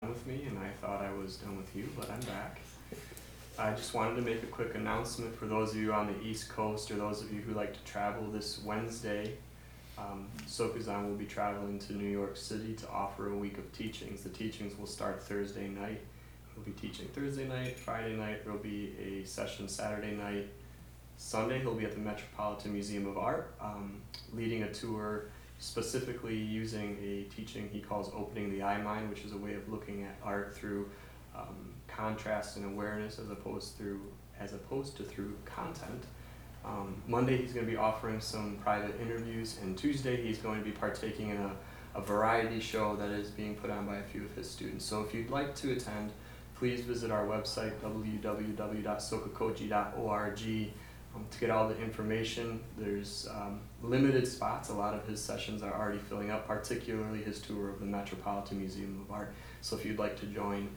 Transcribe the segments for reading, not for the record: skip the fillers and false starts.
with me, and I thought I was done with you, but I'm back. I just wanted to make a quick announcement for those of you on the East Coast or those of you who like to travel this Wednesday. Sokuzan will be traveling to New York City to offer a week of teachings. The teachings will start Thursday night. He'll be teaching Thursday night, Friday night, there'll be a session Saturday night. Sunday he'll be at the Metropolitan Museum of Art, leading a tour specifically using a teaching he calls opening the eye mind, which is a way of looking at art through contrast and awareness as opposed to through content. Monday he's going to be offering some private interviews, and Tuesday he's going to be partaking in a variety show that is being put on by a few of his students. So if you'd like to attend, please visit our website www.sokukoji.org to get all the information. There's limited spots. A lot of his sessions are already filling up, particularly his tour of the Metropolitan Museum of Art. So if you'd like to join,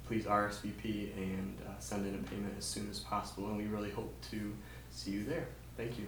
please RSVP and send in a payment as soon as possible, and we really hope to see you there. Thank you.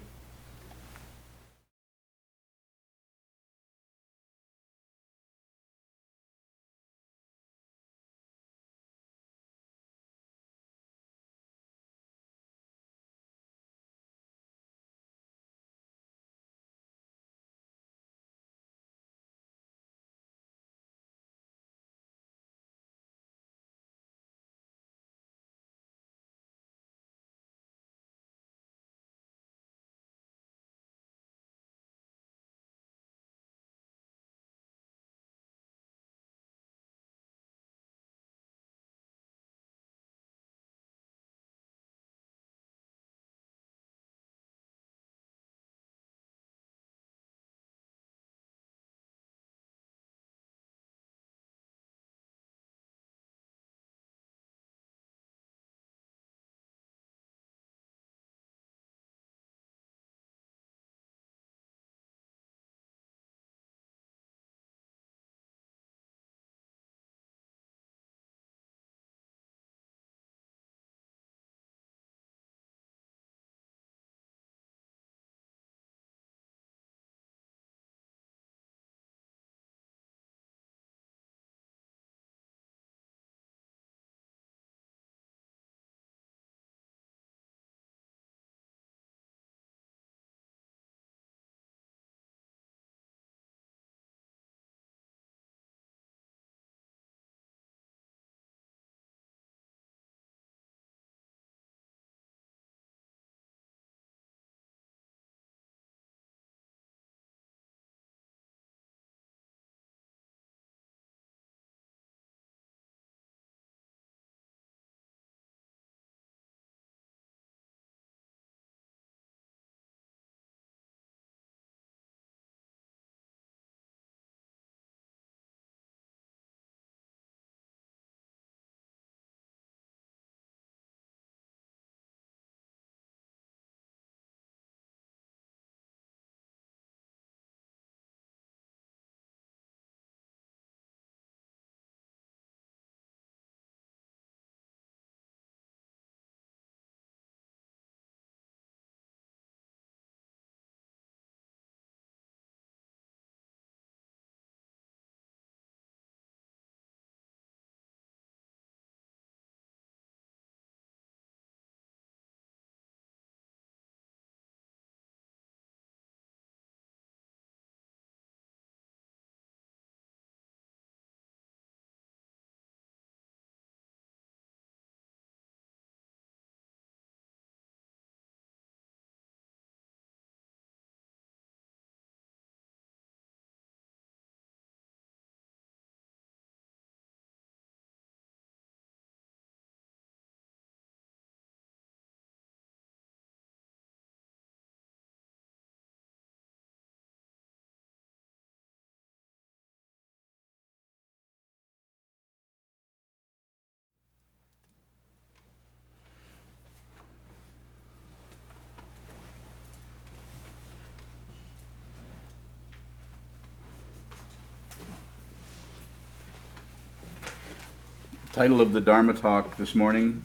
Title of the Dharma talk this morning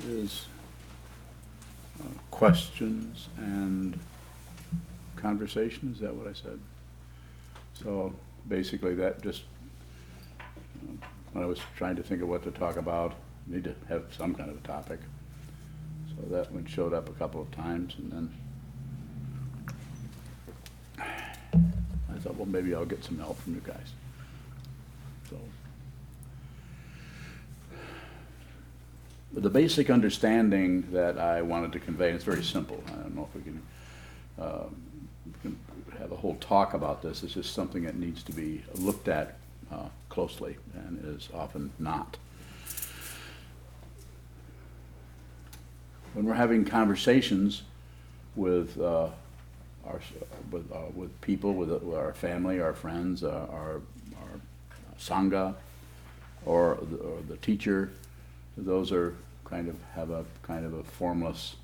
is Questions and Conversation. Is that what I said? So basically that just when I was trying to think of what to talk about, need to have some kind of a topic. So that one showed up a couple of times, and then I thought, well, maybe I'll get some help from you guys. So the basic understanding that I wanted to convey, and it's very simple. I don't know if we can have a whole talk about this. It's just something that needs to be looked at closely and is often not. When we're having conversations with with people, with our family, our friends, our sangha, or the teacher, those are have a kind of a formless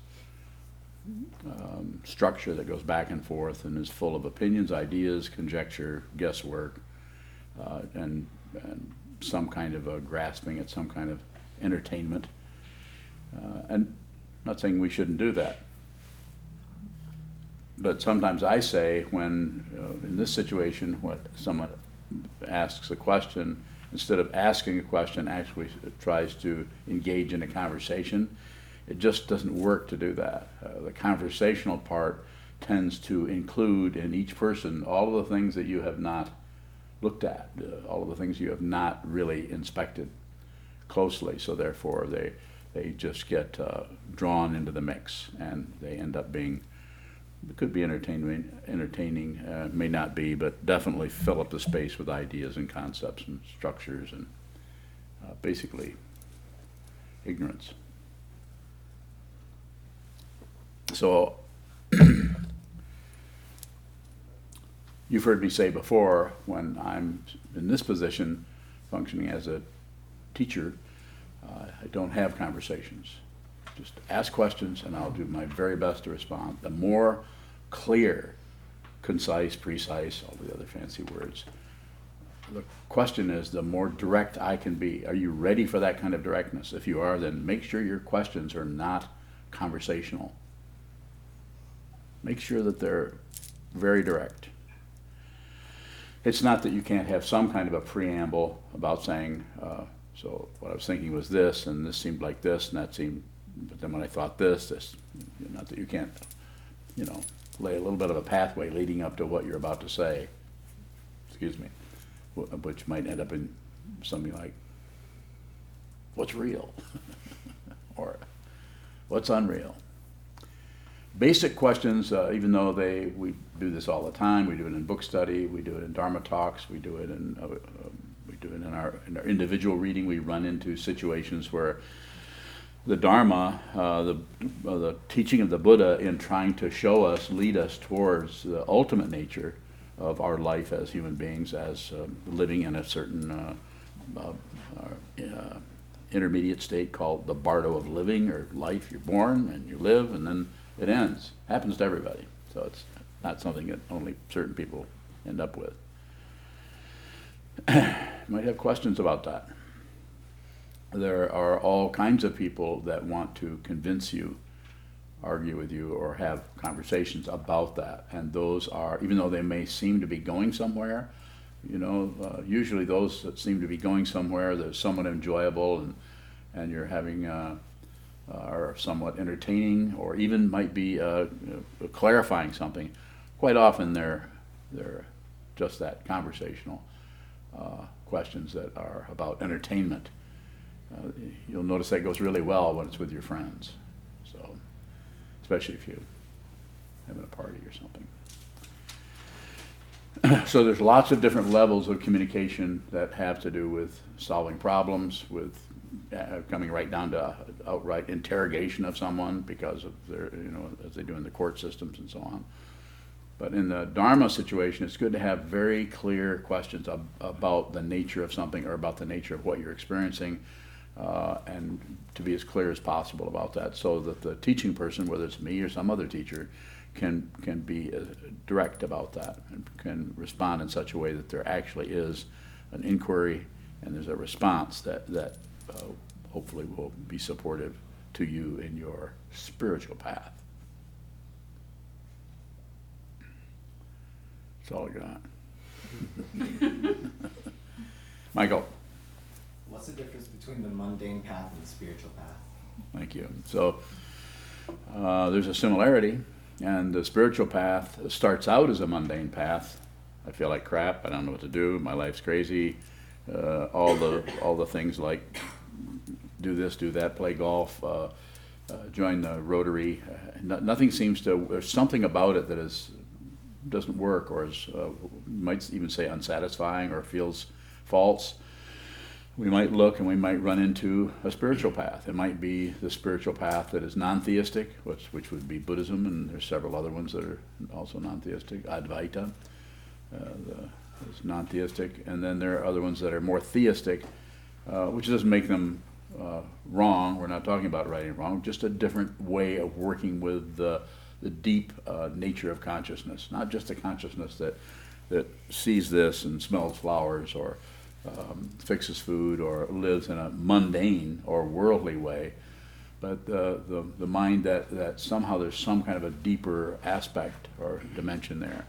structure that goes back and forth and is full of opinions, ideas, conjecture, guesswork, and some kind of a grasping at some kind of entertainment. And I'm not saying we shouldn't do that. But sometimes I say when, in this situation, when someone asks a question, instead of asking a question, actually tries to engage in a conversation, it just doesn't work to do that. The conversational part tends to include in each person all of the things that you have not looked at, all of the things you have not really inspected closely, so therefore they just get drawn into the mix, and they end up being, it could be entertaining, may not be, but definitely fill up the space with ideas and concepts and structures and basically ignorance. So you've heard me say before, when I'm in this position, functioning as a teacher, I don't have conversations. Just ask questions and I'll do my very best to respond. The more clear, concise, precise, all the other fancy words, the question is, the more direct I can be. Are you ready for that kind of directness? If you are, then make sure your questions are not conversational. Make sure that they're very direct. It's not that you can't have some kind of a preamble about saying, so what I was thinking was this, and this seemed like this, and that seemed, but then when I thought this, not that you can't, lay a little bit of a pathway leading up to what you're about to say, excuse me, which might end up in something like, what's real? Or what's unreal? Basic questions, even though we do this all the time, we do it in book study, we do it in Dharma talks, we do it in our individual reading. We run into situations where the Dharma, the teaching of the Buddha, in trying to show us, lead us towards the ultimate nature of our life as human beings, as living in a certain intermediate state called the bardo of living, or life. You're born and you live and then it ends. Happens to everybody. So it's not something that only certain people end up with. Might have questions about that. There are all kinds of people that want to convince you, argue with you, or have conversations about that. And those are, even though they may seem to be going somewhere, usually those that seem to be going somewhere, they're somewhat enjoyable and you're having are somewhat entertaining, or even might be clarifying something. Quite often they're just that, conversational questions that are about entertainment. You'll notice that goes really well when it's with your friends, so especially if you're having a party or something. So there's lots of different levels of communication that have to do with solving problems, with coming right down to outright interrogation of someone because of their, as they do in the court systems and so on. But in the Dharma situation, it's good to have very clear questions about the nature of something, or about the nature of what you're experiencing, and to be as clear as possible about that, so that the teaching person, whether it's me or some other teacher, can be direct about that and can respond in such a way that there actually is an inquiry and there's a response that hopefully will be supportive to you in your spiritual path. That's all I got. Michael. What's the difference between the mundane path and the spiritual path? Thank you. So there's a similarity, and the spiritual path starts out as a mundane path. I feel like crap. I don't know what to do. My life's crazy. All the things like do this, do that, play golf, join the Rotary. Nothing seems to. There's something about it that doesn't work, or is might even say unsatisfying, or feels false. We might look and we might run into a spiritual path. It might be the spiritual path that is non-theistic, which would be Buddhism, and there's several other ones that are also non-theistic. Advaita is non-theistic, and then there are other ones that are more theistic, which doesn't make them wrong. We're not talking about right and wrong, just a different way of working with the deep nature of consciousness, not just a consciousness that sees this and smells flowers, or fixes food, or lives in a mundane or worldly way, but the mind that somehow there's some kind of a deeper aspect or dimension there.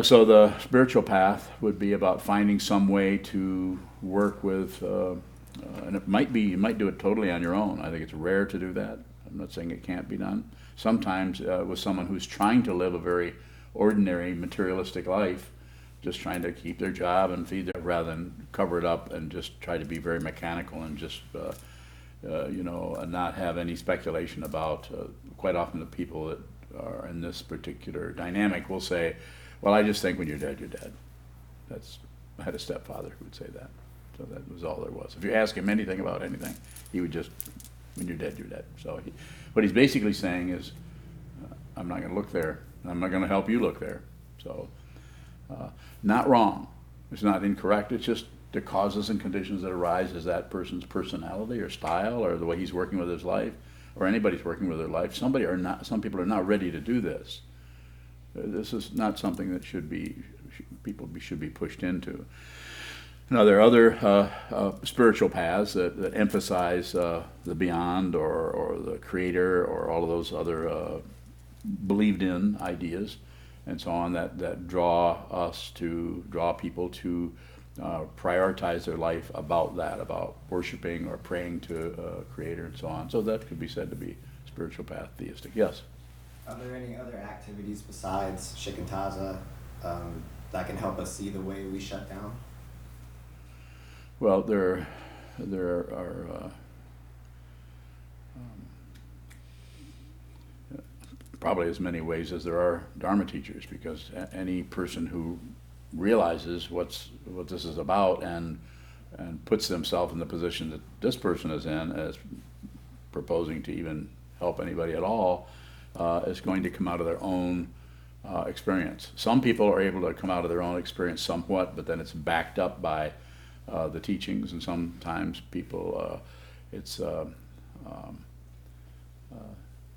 So the spiritual path would be about finding some way to work with, and it might be, you might do it totally on your own. I think it's rare to do that. I'm not saying it can't be done. Sometimes with someone who's trying to live a very ordinary materialistic life, just trying to keep their job and feed their, rather than cover it up and just try to be very mechanical and just and not have any speculation about. Quite often the people that are in this particular dynamic will say, well, I just think when you're dead, you're dead. I had a stepfather who would say that. So that was all there was. If you ask him anything about anything, he would just, when you're dead, you're dead. So what he's basically saying is, I'm not going to look there. I'm not going to help you look there. So not wrong. It's not incorrect. It's just the causes and conditions that arise as that person's personality or style or the way he's working with his life, or anybody's working with their life. Some people are not ready to do this. This is not something that should be pushed into. Now, there are other spiritual paths that emphasize the beyond, or the creator, or all of those other believed in ideas and so on, that draw people to prioritize their life about worshiping or praying to a creator and so on. So that could be said to be spiritual path, theistic. Yes? Are there any other activities besides shikantaza that can help us see the way we shut down? Well, there are probably as many ways as there are Dharma teachers, because any person who realizes what this is about and puts themselves in the position that this person is in, as proposing to even help anybody at all, is going to come out of their own experience. Some people are able to come out of their own experience somewhat, but then it's backed up by the teachings, and sometimes people,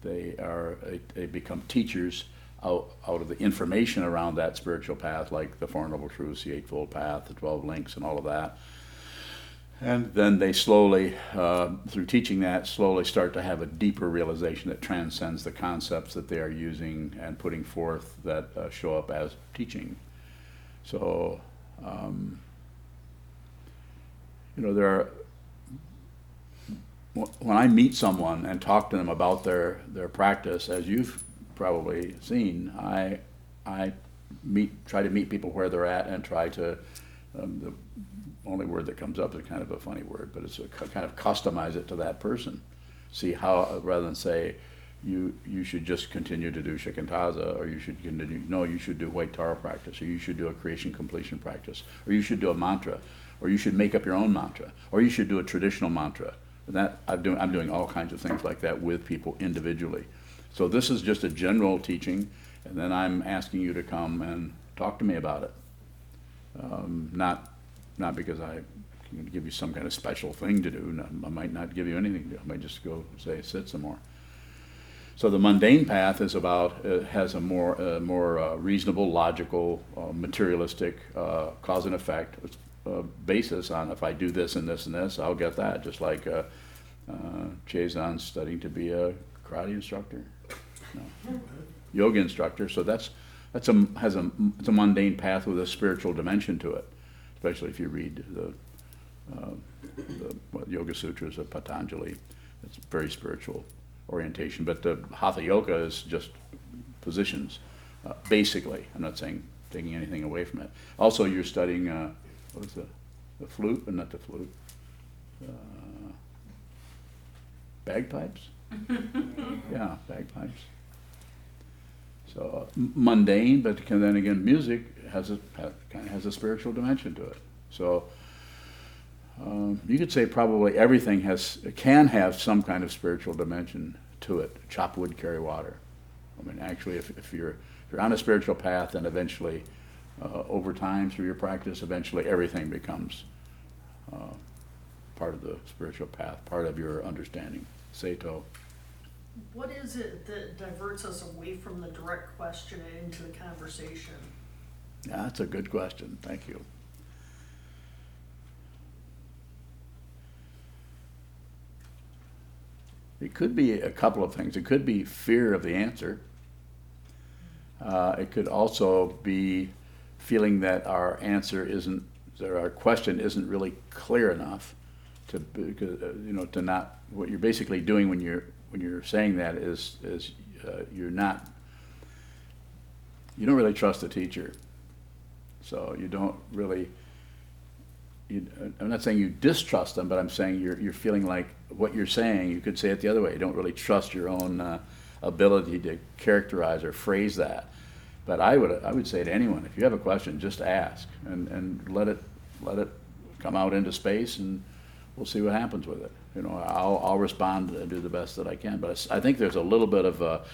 they become teachers out of the information around that spiritual path, like the Four Noble Truths, the Eightfold Path, the 12 Links, and all of that. And then they slowly, through teaching that, slowly start to have a deeper realization that transcends the concepts that they are using and putting forth that show up as teaching. So, there are, when I meet someone and talk to them about their practice, as you've probably seen, I try to meet people where they're at and try to, the only word that comes up is kind of a funny word, but it's kind of customize it to that person. See how, rather than say, you should just continue to do shikantaza, or you should continue, no, you should do white Tara practice, or you should do a creation completion practice, or you should do a mantra, or you should make up your own mantra, or you should do a traditional mantra. And that I'm doing all kinds of things like that with people individually. So this is just a general teaching, and then I'm asking you to come and talk to me about it. Not because I can give you some kind of special thing to do. No, I might not give you anything to do. I might just go say, sit some more. So the mundane path is about, has a more reasonable, logical, materialistic cause and effect basis on, if I do this and this and this, I'll get that. Just like Chazan's studying to be a karate instructor, yoga instructor. So it's a mundane path with a spiritual dimension to it. Especially if you read the Yoga Sutras of Patanjali. It's very spiritual orientation, but the Hatha Yoga is just positions, basically. I'm not saying taking anything away from it. Also, you're studying, what is the flute, but not the flute, bagpipes? Yeah, bagpipes. So mundane, but then again, music kind of has a spiritual dimension to it. So you could say probably everything can have some kind of spiritual dimension to it. Chop wood, carry water. I mean, actually, if you're on a spiritual path, then eventually, over time through your practice, eventually everything becomes part of the spiritual path, part of your understanding. Sato. What is it that diverts us away from the direct question and into the conversation? Yeah, that's a good question. Thank you. It could be a couple of things. It could be fear of the answer. It could also be feeling that our question isn't really clear enough to not, what you're basically doing when you're saying that is you don't really trust the teacher. So you don't really, I'm not saying you distrust them, but I'm saying you're feeling like what you're saying, you could say it the other way. You don't really trust your own ability to characterize or phrase that. But I would say to anyone, if you have a question, just ask and let it come out into space, and we'll see what happens with it. I'll respond and do the best that I can. But I think there's a little bit of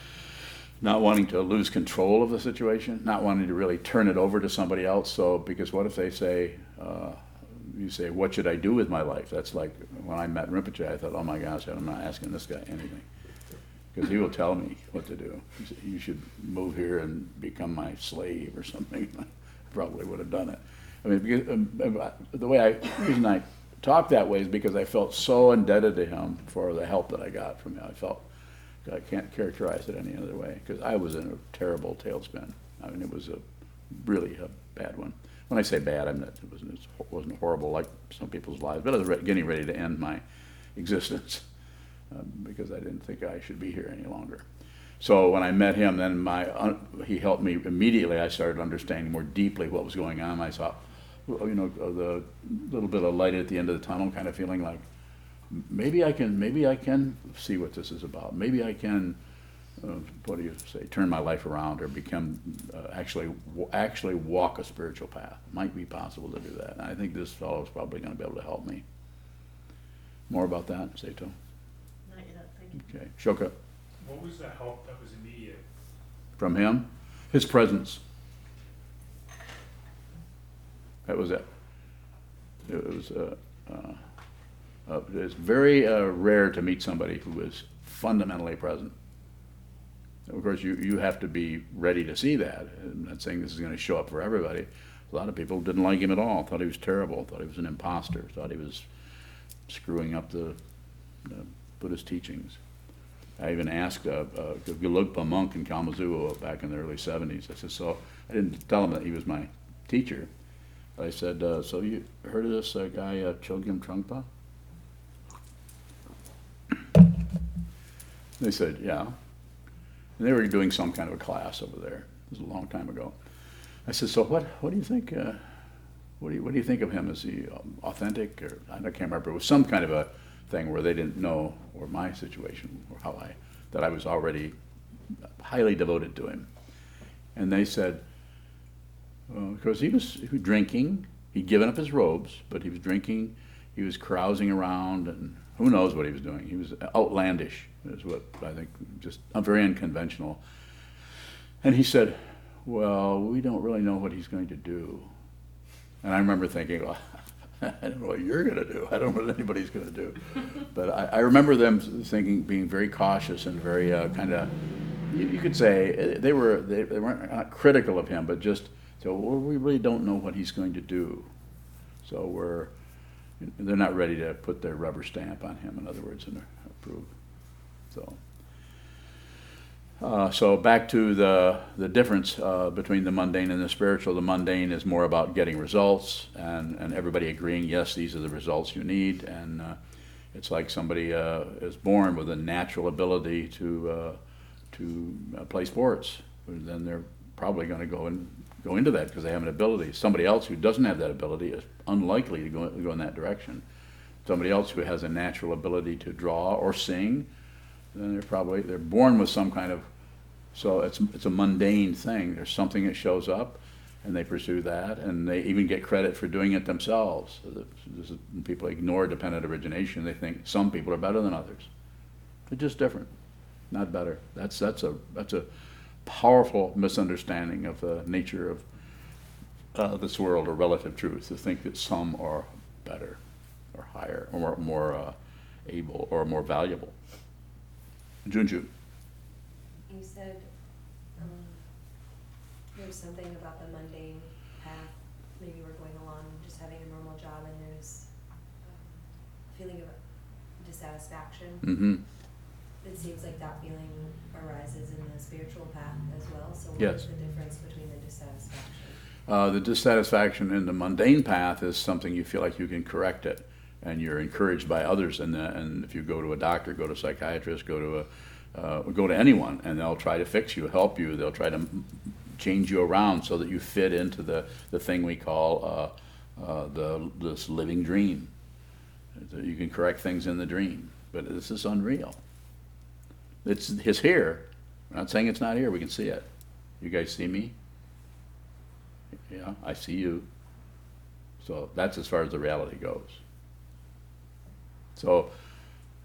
not wanting to lose control of the situation, not wanting to really turn it over to somebody else. So, because what if they say, you say, what should I do with my life? That's like when I met Rinpoche, I thought, oh my gosh, I'm not asking this guy anything. Because he will tell me what to do. He said, you should move here and become my slave or something. I probably would have done it. I mean, because, the reason I talk that way is because I felt so indebted to him for the help that I got from him. I can't characterize it any other way, because I was in a terrible tailspin. I mean, it was really a bad one. When I say bad, it wasn't horrible like some people's lives, but I was getting ready to end my existence because I didn't think I should be here any longer. So when I met him, then he helped me immediately. I started understanding more deeply what was going on. I saw, the little bit of light at the end of the tunnel, kind of feeling like maybe I can see what this is about. Maybe I can, turn my life around or become actually walk a spiritual path. It might be possible to do that. And I think this fellow is probably going to be able to help me. More about that, Sato? Not yet, thank you. Okay, Shoka. What was the help that was immediate? From him? His presence. That was it. It's very rare to meet somebody who is fundamentally present. Of course, you have to be ready to see that. I'm not saying this is going to show up for everybody. A lot of people didn't like him at all, thought he was terrible, thought he was an imposter, thought he was screwing up the Buddhist teachings. I even asked a Gelugpa monk in Kalamazoo back in the early 70s. I said, so I didn't tell him that he was my teacher. I said, so you heard of this guy, Chogyam Trungpa? They said, yeah. And they were doing some kind of a class over there. It was a long time ago. I said, so what do you think? What do you think of him? Is he authentic? Or I can't remember. It was some kind of a thing where they didn't know, or my situation, or that I was already highly devoted to him. And they said, because he was drinking, he'd given up his robes, but he was drinking, he was carousing around, and who knows what he was doing. He was outlandish, is what I think, just very unconventional. And he said, well, we don't really know what he's going to do. And I remember thinking, well, I don't know what you're going to do. I don't know what anybody's going to do. But I remember them being very cautious and very kind of, you could say, they weren't not critical of him, but just, so well, we really don't know what he's going to do. So they're not ready to put their rubber stamp on him, in other words, and approve. So So back to the difference between the mundane and the spiritual. The mundane is more about getting results and everybody agreeing, yes, these are the results you need. And it's like somebody is born with a natural ability to play sports. Then they're probably going to go into that because they have an ability. Somebody else who doesn't have that ability is unlikely to go in that direction. Somebody else who has a natural ability to draw or sing, then they're born with some kind of, so it's a mundane thing. There's something that shows up and they pursue that, and they even get credit for doing it themselves. People ignore dependent origination. They think some people are better than others. They're just different, not better. That's a powerful misunderstanding of the nature of this world, or relative truth, to think that some are better or higher or more able or more valuable. Junju. You said there's something about the mundane path. Maybe we're going along just having a normal job, and there's a feeling of dissatisfaction. Mm-hmm. It seems like that feeling arises in the spiritual path as well. So what Yes. is the difference between the dissatisfaction? The dissatisfaction in the mundane path is something you feel like you can correct it, and you're encouraged by others. And if you go to a doctor, go to a psychiatrist, go to anyone, and they'll try to fix you, help you. They'll try to change you around so that you fit into the thing we call this living dream. You can correct things in the dream, but this is unreal. It's here. I'm not saying it's not here. We can see it. You guys see me? Yeah, I see you. So that's as far as the reality goes. So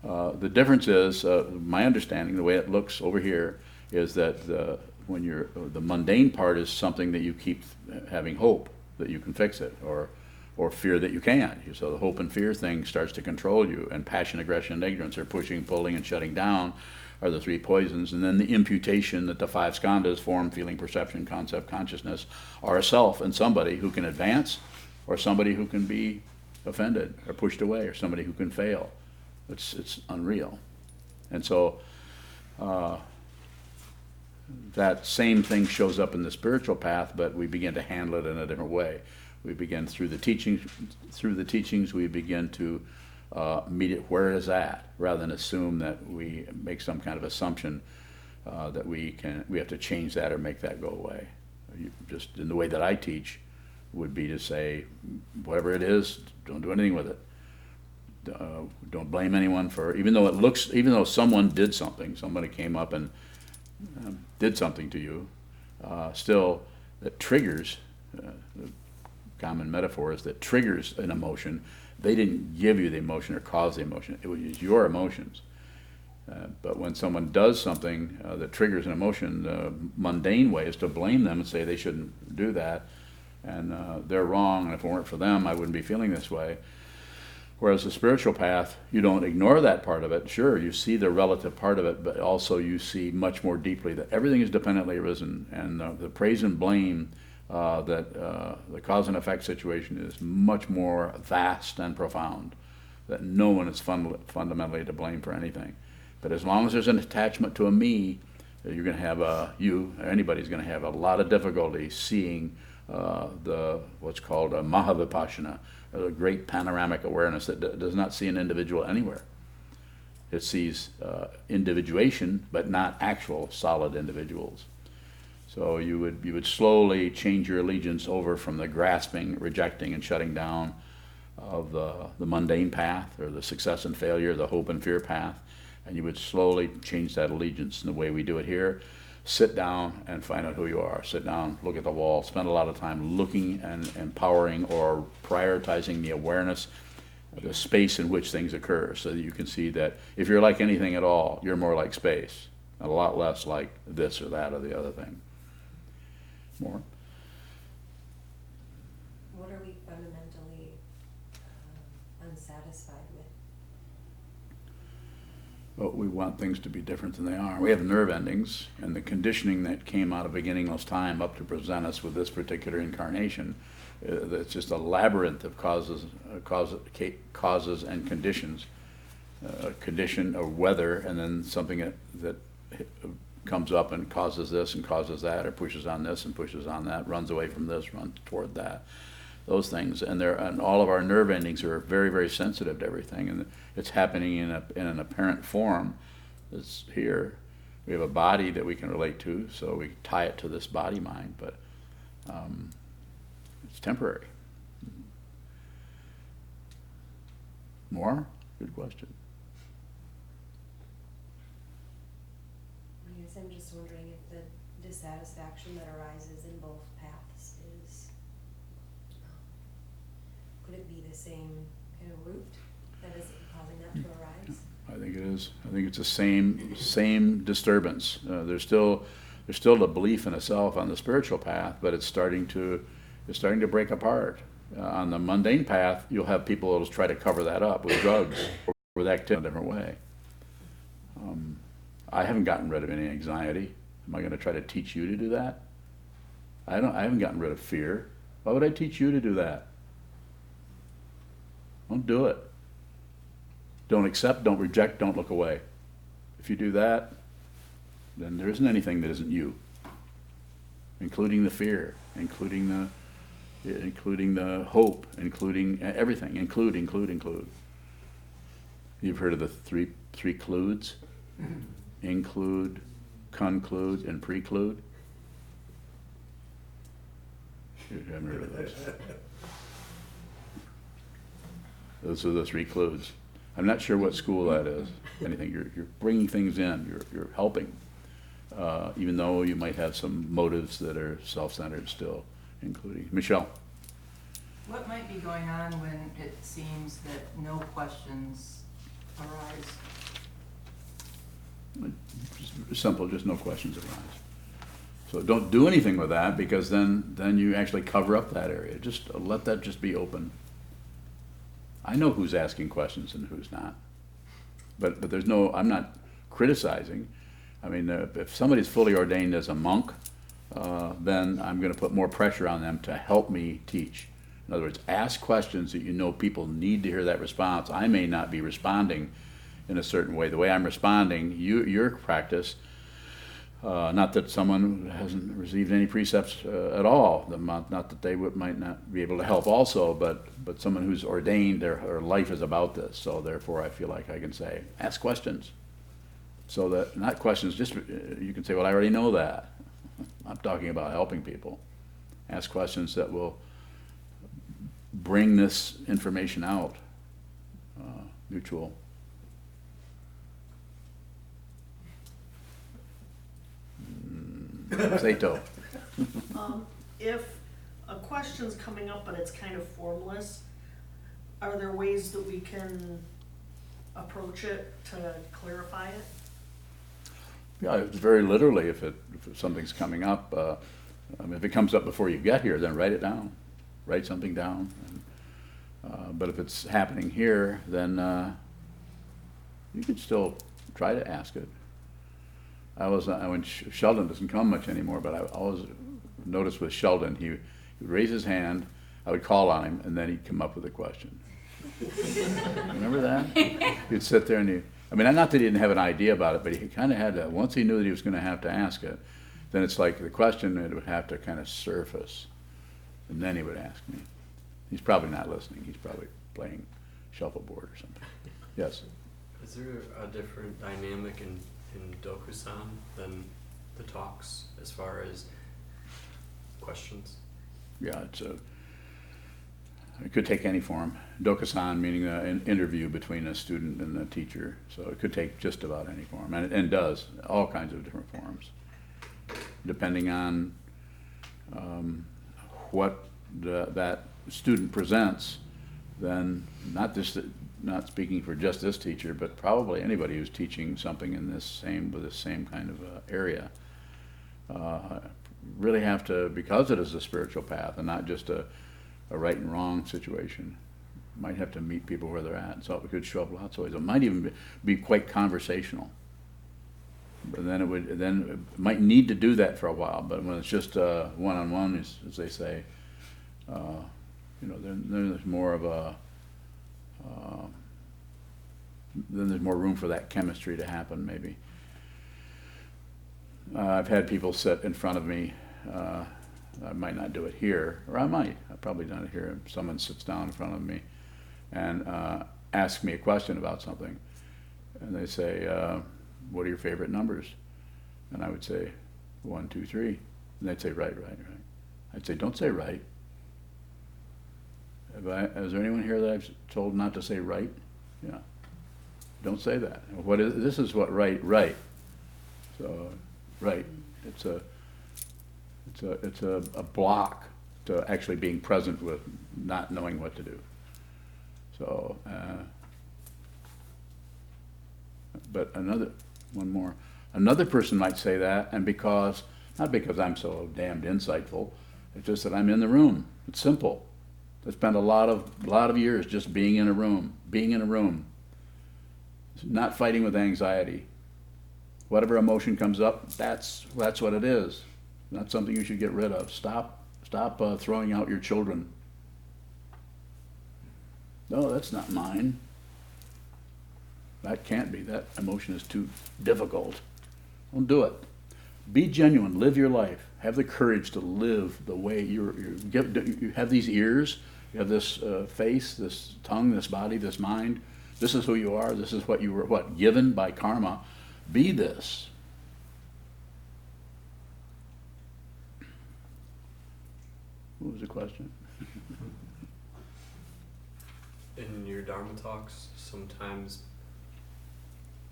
the difference is, my understanding, the way it looks over here, is that the mundane part is something that you keep having hope that you can fix it, or fear that you can't. So the hope and fear thing starts to control you, and passion, aggression, and ignorance are pushing, pulling, and shutting down are the three poisons. And then the imputation that the five skandhas, form, feeling, perception, concept, consciousness, are a self and somebody who can advance, or somebody who can be offended or pushed away, or somebody who can fail. It's unreal. And so that same thing shows up in the spiritual path, but we begin to handle it in a different way. We begin through the teachings we begin to meet it where it is at, rather than assume that we make some kind of assumption that we have to change that or make that go away. Just in the way that I teach would be to say, whatever it is, don't do anything with it. Don't blame anyone for, even though someone did something, somebody came up and did something to you, still that triggers, the common metaphor is that triggers an emotion. They didn't give you the emotion or cause the emotion. It was your emotions. But when someone does something that triggers an emotion, the mundane way is to blame them and say they shouldn't do that, and they're wrong, and if it weren't for them, I wouldn't be feeling this way. Whereas the spiritual path, you don't ignore that part of it. Sure, you see the relative part of it, but also you see much more deeply that everything is dependently arisen, and the praise and blame that the cause and effect situation is much more vast and profound, that no one is fundamentally to blame for anything. But as long as there's an attachment to a me, you're going to have anybody's going to have a lot of difficulty seeing what's called a mahavipassana, a great panoramic awareness that does not see an individual anywhere. It sees individuation, but not actual solid individuals. So you would slowly change your allegiance over from the grasping, rejecting, and shutting down of the mundane path, or the success and failure, the hope and fear path, and you would slowly change that allegiance. And the way we do it here, sit down and find out who you are. Sit down, look at the wall, spend a lot of time looking and empowering or prioritizing the awareness of the space in which things occur, so that you can see that if you're like anything at all, you're more like space, and a lot less like this or that or the other thing. More? What are we fundamentally unsatisfied with? But we want things to be different than they are. We have nerve endings, and the conditioning that came out of beginningless time up to present us with this particular incarnation, it's just a labyrinth of causes and conditions. A condition of weather, and then something that comes up and causes this and causes that, or pushes on this and pushes on that, runs away from this, runs toward that. Those things, and all of our nerve endings are very, very sensitive to everything, and it's happening in an apparent form that's here. We have a body that we can relate to, so we tie it to this body mind, but it's temporary. More? Good question. I guess I'm just wondering if the dissatisfaction that arises in both paths is, could it be the same kind of root that is causing that to arise? I think it is. I think it's the same disturbance. There's still the belief in a self on the spiritual path, but it's starting to break apart. On the mundane path, you'll have people that'll try to cover that up with drugs or with activity in a different way. I haven't gotten rid of any anxiety. Am I going to try to teach you to do that? I haven't gotten rid of fear. Why would I teach you to do that? Don't do it. Don't accept, don't reject, don't look away. If you do that, then there isn't anything that isn't you, including the fear, including the hope, including everything, include. You've heard of the three cludes? Include, conclude, and preclude? You haven't heard of those. Those are the three clues. I'm not sure what school that is. Anything, you're bringing things in, you're helping, even though you might have some motives that are self-centered still, including. Michelle? What might be going on when it seems that no questions arise? Just simple, just no questions arise. So don't do anything with that, because then you actually cover up that area. Just let that just be open. I know who's asking questions and who's not, but there's no. I'm not criticizing. I mean, if somebody's fully ordained as a monk, then I'm going to put more pressure on them to help me teach. In other words, ask questions that you know people need to hear that response. I may not be responding in a certain way. The way I'm responding, your practice, not that someone hasn't received any precepts at all, not that they might not be able to help also, but someone who's ordained, their life is about this. So therefore I feel like I can say, ask questions. So that, not questions, just you can say, well, I already know that. I'm talking about helping people. Ask questions that will bring this information out, mutual. Sato. If a question's coming up but it's kind of formless, are there ways that we can approach it to clarify it? Yeah, it's very literally, if something's coming up, if it comes up before you get here, then write it down. Write something down. But if it's happening here, then you can still try to ask it. When Sheldon doesn't come much anymore, but I always noticed with Sheldon, he would raise his hand, I would call on him, and then he'd come up with a question. Remember that? He'd sit there and not that he didn't have an idea about it, but he kind of had to, once he knew that he was going to have to ask it, then it's like the question, it would have to kind of surface, and then he would ask me. He's probably not listening. He's probably playing shuffleboard or something. Yes? Is there a different dynamic in Dokusan than the talks as far as questions? Yeah, it could take any form. Dokusan meaning an interview between a student and a teacher, so it could take just about any form, and does, all kinds of different forms, depending on what that student presents. Then not speaking for just this teacher, but probably anybody who's teaching something with this same kind of area, really have to, because it is a spiritual path and not just a right and wrong situation, might have to meet people where they're at. So it could show up lots of ways. It might even be quite conversational. But then it might need to do that for a while. But when it's just one-on-one, as they say, then there's more of a then there's more room for that chemistry to happen, maybe. I've had people sit in front of me. I might not do it here, or I might. I've probably done it here. Someone sits down in front of me and asks me a question about something. And they say, what are your favorite numbers? And I would say, 1, 2, 3. And they'd say, right. I'd say, don't say right. Is there anyone here that I've told not to say right? Yeah. Don't say that. This is what right. So, right. It's a block to actually being present with not knowing what to do. So, but another person might say that, and not because I'm so damned insightful, it's just that I'm in the room. It's simple. I spent a lot of years just being in a room, not fighting with anxiety. Whatever emotion comes up, that's what it is. Not something you should get rid of. Stop throwing out your children. No, that's not mine. That can't be. That emotion is too difficult. Don't do it. Be genuine. Live your life. Have the courage to live the way you have these ears. You have this face, this tongue, this body, this mind. This is who you are. This is what you were given by karma. Be this. What was the question? In your Dharma talks, sometimes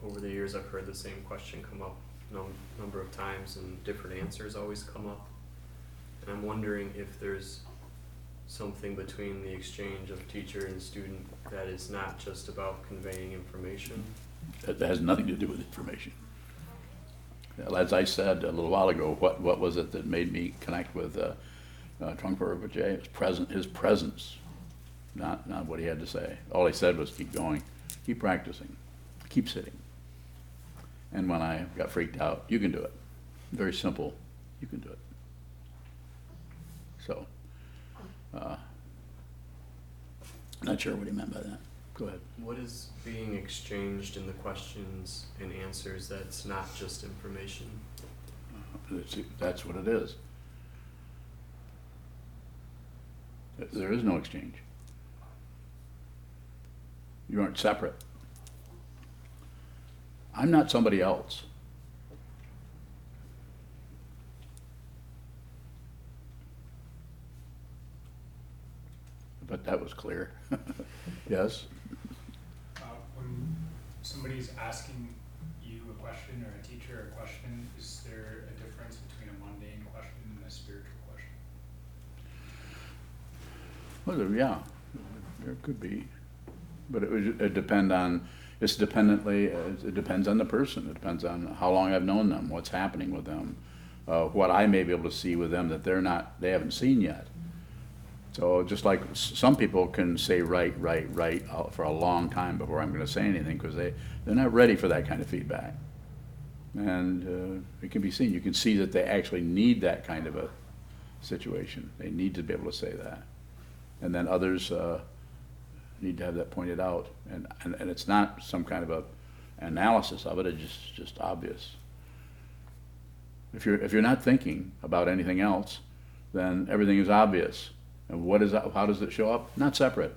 over the years I've heard the same question come up number of times, and different answers always come up. And I'm wondering if there's something between the exchange of teacher and student that is not just about conveying information. That has nothing to do with information. As I said a little while ago, what was it that made me connect with Trungpa Rinpoche? His presence, not what he had to say. All he said was keep going, keep practicing, keep sitting. And when I got freaked out, you can do it. Very simple, you can do it. So, not sure what he meant by that. Go ahead. What is being exchanged in the questions and answers that's not just information? That's what it is. There is no exchange. You aren't separate. I'm not somebody else. But that was clear. Yes? When somebody's asking you a question, or a teacher a question, is there a difference between a mundane question and a spiritual question? Well, yeah, there could be. But it depends on the person. It depends on how long I've known them, what's happening with them, what I may be able to see with them that they haven't seen yet. So just like some people can say right for a long time before I'm going to say anything, because they're not ready for that kind of feedback. And it can be seen. You can see that they actually need that kind of a situation. They need to be able to say that. And then others need to have that pointed out. And it's not some kind of a analysis of it. It's just obvious. If you're not thinking about anything else, then everything is obvious. And how does it show up? Not separate.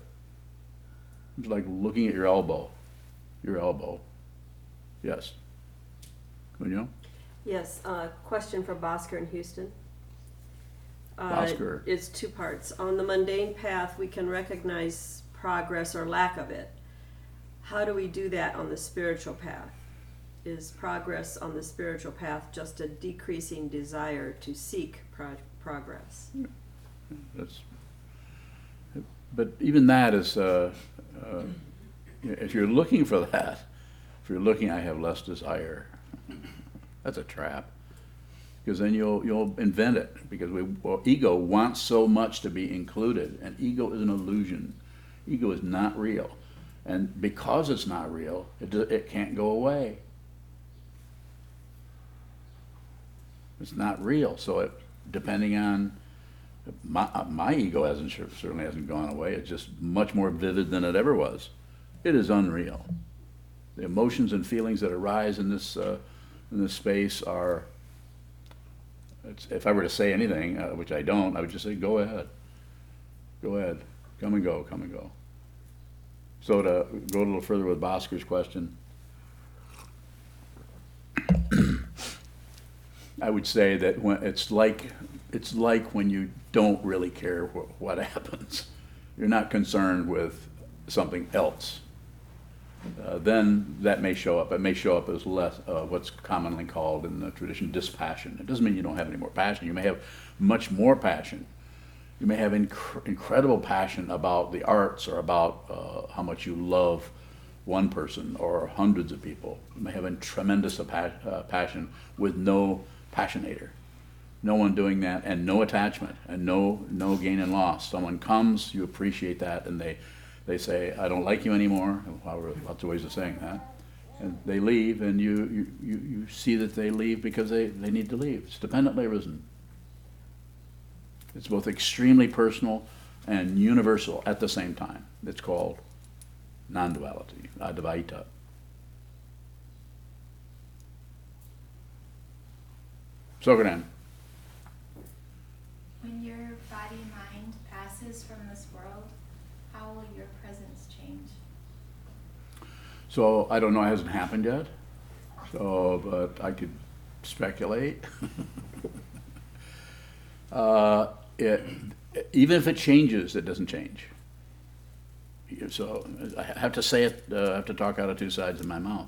It's like looking at your elbow. Your elbow. Yes. You know? Yes, question for Bhaskar in Houston. Bhaskar. It's two parts. On the mundane path, we can recognize progress or lack of it. How do we do that on the spiritual path? Is progress on the spiritual path just a decreasing desire to seek progress? But even that is, if you're looking for that, I have less desire. That's a trap, because then you'll invent it. Because ego wants so much to be included, and ego is an illusion. Ego is not real, and because it's not real, it can't go away. It's not real, so depending on my ego certainly hasn't gone away. It's just much more vivid than it ever was. It is unreal. The emotions and feelings that arise in this space are if I were to say anything, which I don't, I would just say, go ahead. Go ahead. Come and go, come and go. So to go a little further with Bosker's question, I would say that when it's like when you don't really care what happens. You're not concerned with something else. Then that may show up. It may show up as less what's commonly called in the tradition dispassion. It doesn't mean you don't have any more passion. You may have much more passion. You may have incredible passion about the arts or about how much you love one person or hundreds of people. You may have a tremendous passion with no passionator. No one doing that, and no attachment, and no gain and loss. Someone comes, you appreciate that, and they say, I don't like you anymore. Lots of ways of saying that. And they leave, and you see that they leave because they need to leave. It's dependently arisen. It's both extremely personal and universal at the same time. It's called non-duality, advaita. Sokuzan. When your body-mind passes from this world, how will your presence change? So I don't know, it hasn't happened yet. So, but I could speculate. Even if it changes, it doesn't change. So I have to say it, I have to talk out of two sides of my mouth.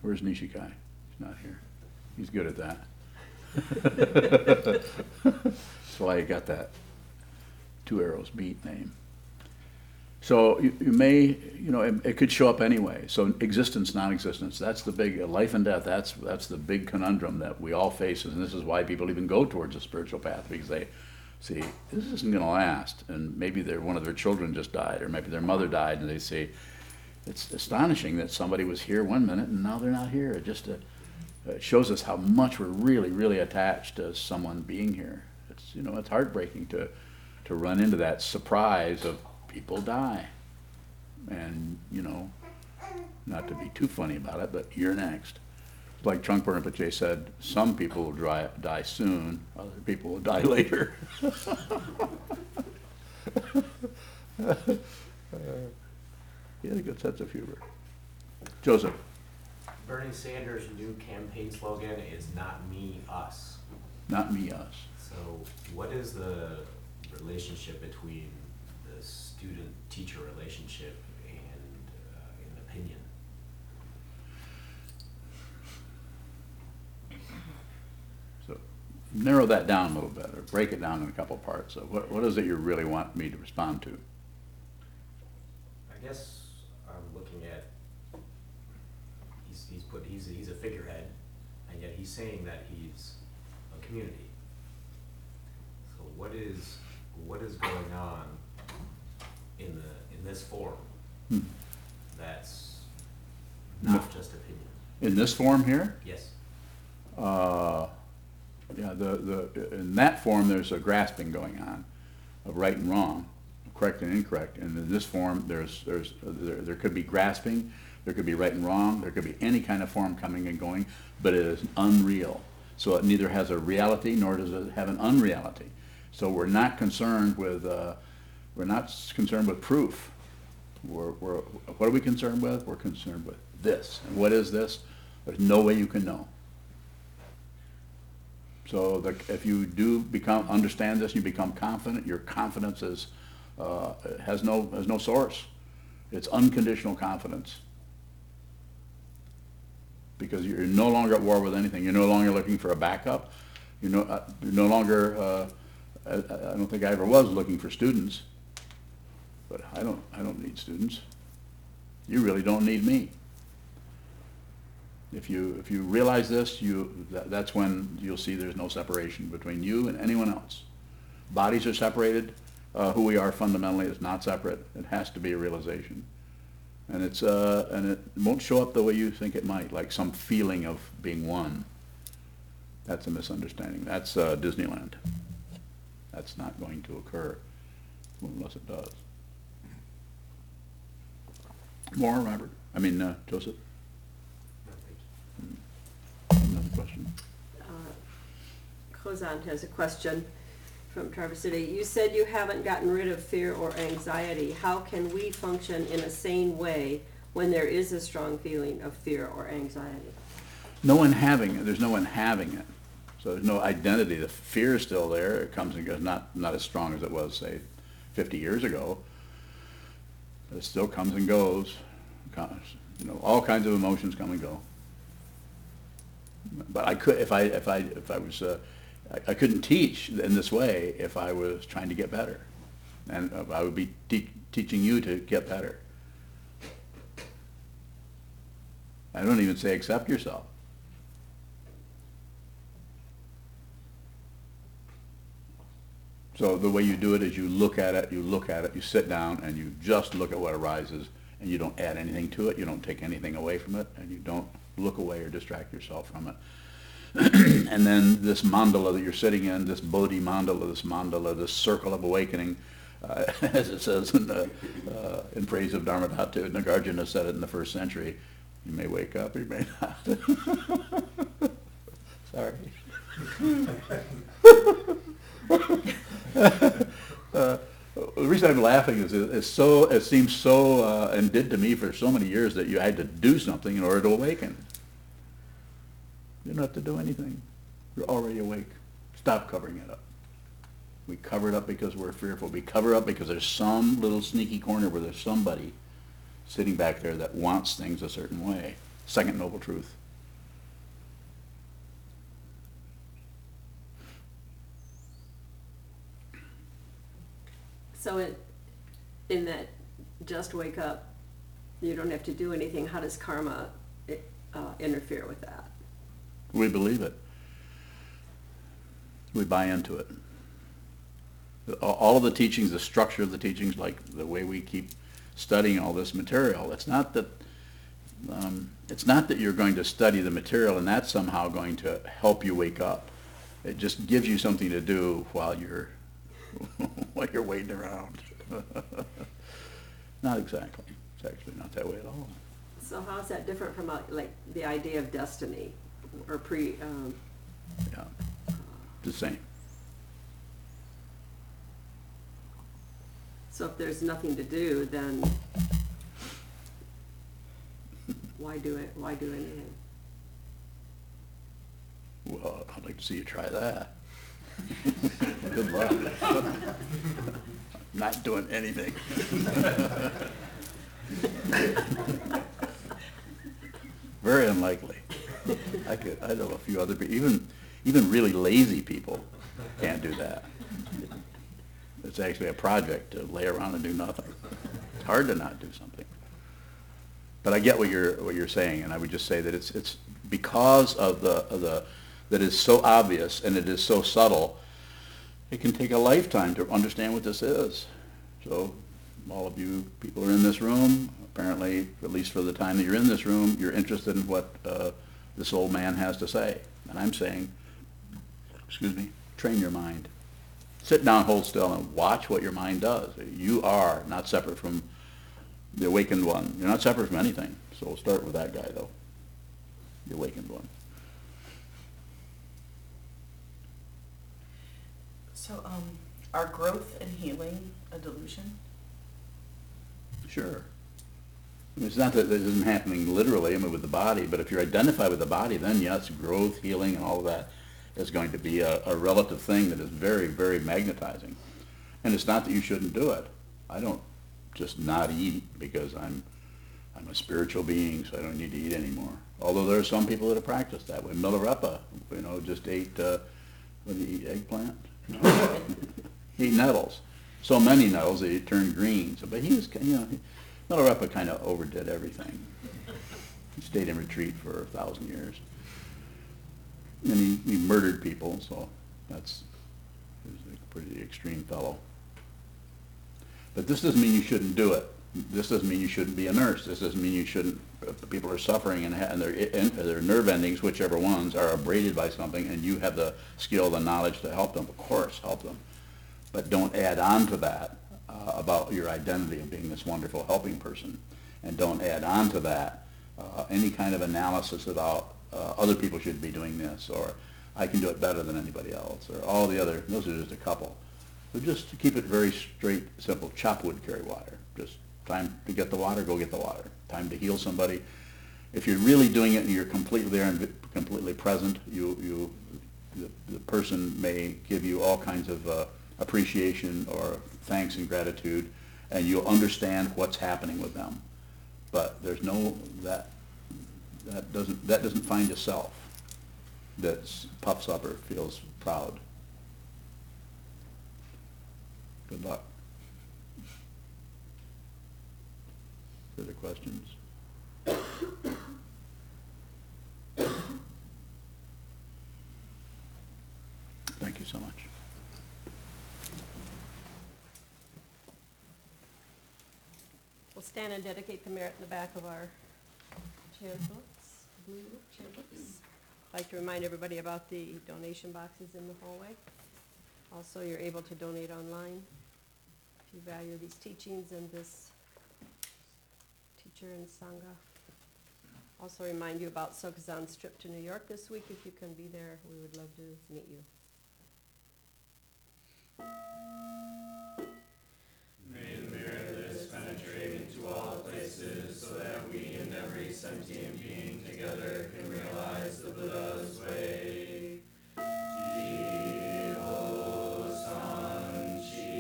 Where's Nishikai? He's not here. He's good at that. That's why he got that Two Arrows Beat name. So you may, it could show up anyway. So existence, non-existence, that's the big, life and death, that's the big conundrum that we all face, and this is why people even go towards a spiritual path, because they see, this isn't going to last, and maybe one of their children just died, or maybe their mother died, and they say, it's astonishing that somebody was here one minute and now they're not here. It just it shows us how much we're really, really attached to someone being here. It's heartbreaking to run into that surprise of people die. And, not to be too funny about it, but you're next. Like Trungpa Rinpoche said, some people will die soon, other people will die later. He had a good sense of humor. Joseph. Bernie Sanders' new campaign slogan is "Not me, us." Not me, us. So, what is the relationship between the student-teacher relationship and an opinion? So, narrow that down a little bit, or break it down in a couple parts. So, what is it you really want me to respond to? I guess I'm looking at he's a figurehead, and yet he's saying that he's a community. So what is going on in this forum that's not just opinion? In this form here? Yes. Yeah, in that form there's a grasping going on of right and wrong, correct and incorrect. And in this form there could be grasping, there could be right and wrong, there could be any kind of form coming and going, but it is unreal. So it neither has a reality nor does it have an unreality. So we're not concerned with proof. What are we concerned with? We're concerned with this. And what is this? There's no way you can know. So if you do understand this and you become confident, your confidence has no source. It's unconditional confidence. Because you're no longer at war with anything. You're no longer looking for a backup. You're no longer. I don't think I ever was looking for students. But I don't need students. You really don't need me. If you realize this, that's when you'll see there's no separation between you and anyone else. Bodies are separated. Who we are fundamentally is not separate. It has to be a realization. And it won't show up the way you think it might, like some feeling of being one. That's a misunderstanding. That's Disneyland. That's not going to occur unless it does. More, Robert? Joseph? No, thank you. Another question? Sokuzan has a question from Traverse City. You said you haven't gotten rid of fear or anxiety. How can we function in a sane way when there is a strong feeling of fear or anxiety? No one having it. There's no one having it. So there's no identity. The fear is still there. It comes and goes, not as strong as it was, say, 50 years ago. But it still comes and goes. You know, all kinds of emotions come and go. But I could, if I was, I couldn't teach in this way if I was trying to get better, and I would be teaching you to get better. I don't even say accept yourself. So the way you do it is you look at it, you sit down, and you just look at what arises, and you don't add anything to it, you don't take anything away from it, and you don't look away or distract yourself from it. And then this mandala that you're sitting in, this bodhi mandala, this circle of awakening, as it says in praise of Dharmadhatu, Nagarjuna said it in the 1st century, you may wake up, you may not. Sorry. The reason I'm laughing is it seems so, and did to me for so many years, that you had to do something in order to awaken. You don't have to do anything. You're already awake. Stop covering it up. We cover it up because we're fearful. We cover it up because there's some little sneaky corner where there's somebody sitting back there that wants things a certain way. Second noble truth. So in that just wake up, you don't have to do anything, how does karma interfere with that? We believe it. We buy into it. All of the teachings, the structure of the teachings, like the way we keep studying all this material, it's not that you're going to study the material and that's somehow going to help you wake up. It just gives you something to do while you're waiting around. Not exactly. It's actually not that way at all. So how is that different from like the idea of destiny or Yeah, the same. So if there's nothing to do, then why do it? Why do anything? Well, I'd like to see you try that. Good luck. Not doing anything. Very unlikely. I know a few other people, even really lazy people can't do that. It's actually a project to lay around and do nothing. It's hard to not do something. But I get what you're saying, and I would just say that it's because of that is so obvious and it is so subtle. It can take a lifetime to understand what this is. So all of you people are in this room. Apparently, at least for the time that you're in this room, you're interested in what this old man has to say. And I'm saying, train your mind. Sit down, hold still, and watch what your mind does. You are not separate from the awakened one. You're not separate from anything. So we'll start with that guy, though, the awakened one. So, are growth and healing a delusion? Sure. I mean, it's not that it isn't happening literally, with the body, but if you're identified with the body, then yes, growth, healing, and all of that is going to be a relative thing that is very, very magnetizing. And it's not that you shouldn't do it. I don't just not eat because I'm a spiritual being, so I don't need to eat anymore. Although there are some people that have practiced that way. Milarepa, just ate, what did he eat, eggplant? No. He ate nettles. So many nettles that he turned green. So, but he was, Milarepa kind of overdid everything. He stayed in retreat for 1,000 years. And he murdered people, so he was a pretty extreme fellow. But this doesn't mean you shouldn't do it. This doesn't mean you shouldn't be a nurse. This doesn't mean you shouldn't, if people are suffering and their nerve endings, whichever ones, are abraded by something, and you have the skill, the knowledge to help them, of course, help them. But don't add on to that about your identity of being this wonderful helping person. And don't add on to that any kind of analysis about other people should be doing this, or I can do it better than anybody else, or all the other, those are just a couple. So just to keep it very straight, simple, chop wood, carry water. Just time to get the water, go get the water. Time to heal somebody. If you're really doing it and you're completely there and completely present, the person may give you all kinds of appreciation or thanks and gratitude, and you'll understand what's happening with them. But there's no, that doesn't find a self that puffs up or feels proud. Good luck. Further questions? Thank you so much. We'll stand and dedicate the merit in the back of our chair books, blue chair books. I'd like to remind everybody about the donation boxes in the hallway. Also, you're able to donate online if you value these teachings and this teacher and Sangha. Also remind you about Sokuzan's trip to New York this week. If you can be there, we would love to meet you. May the merit of this penetrate into all places, so that we and every sentient being together can realize the Buddha's way. Jiho Sanchi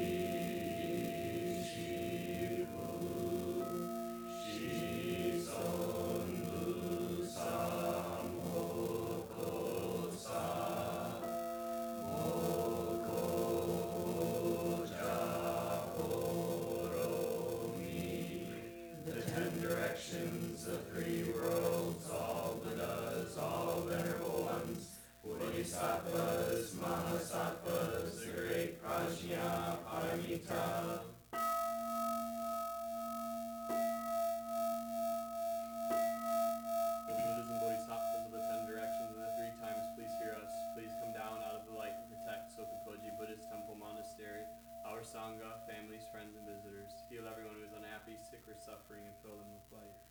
Shifu Shison Busa Moko Sa Moko the 10 directions, the 3 worlds, all Buddhas, all venerable ones, Bodhisattvas, Mahasattvas, the great Prajna, Paramita. The Buddhas and Bodhisattvas of the 10 directions and the 3 times, please hear us. Please come down out of the light and protect Sokukoji Buddhist Temple Monastery, our Sangha, families, friends, and visitors. Heal everyone who is unhappy, sick, or suffering, and fill them with life.